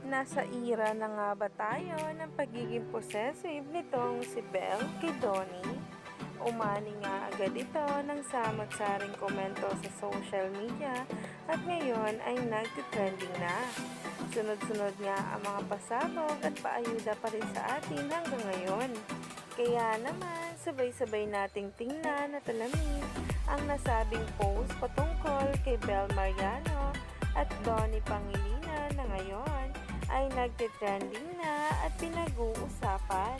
Nasa era na nga ba tayo ng pagiging possessive nitong si Belle kay Donnie? Umani nga agad ito ng samot-saring komento sa social media at ngayon ay nagtitrending na. Sunod-sunod nga ang mga pasabog at paayuda pa rin sa atin hanggang ngayon. Kaya naman, sabay-sabay nating tingnan at alamin ang nasabing post patungkol kay Belle Mariano at Donnie Pangilinan na ngayon ay nagtitrending na at pinag-uusapan.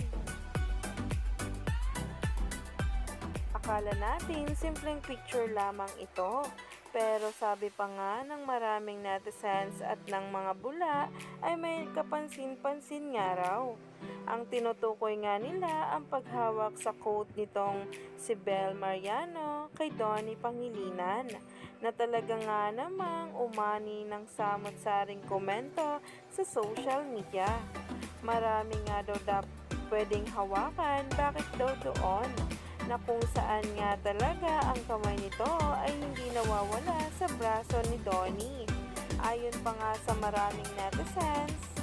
Akala natin simpleng picture lamang ito, pero sabi pa nga ng maraming netizens at ng mga bula ay may kapansin-pansin nga raw. Ang tinutukoy nga nila ang paghawak sa quote nitong si Belle Mariano kay Donnie Pangilinan na talaga nga namang umani ng samot-saring komento sa social media. Marami nga daw pwedeng hawakan, bakit daw doon? Na kung saan nga talaga ang kamay nito ay hindi nawawala sa braso ni Donnie. Ayon pa nga sa maraming netizens,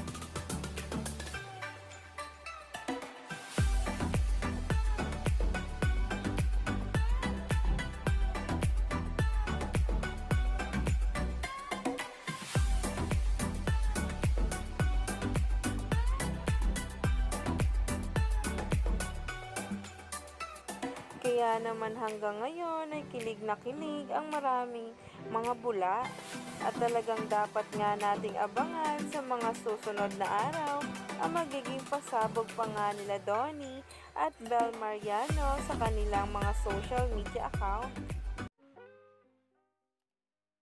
kaya naman hanggang ngayon ay kilig na kilig ang maraming mga bula at talagang dapat nga nating abangan sa mga susunod na araw ang magiging pasabog pa nga nila Donnie at Belle Mariano sa kanilang mga social media account.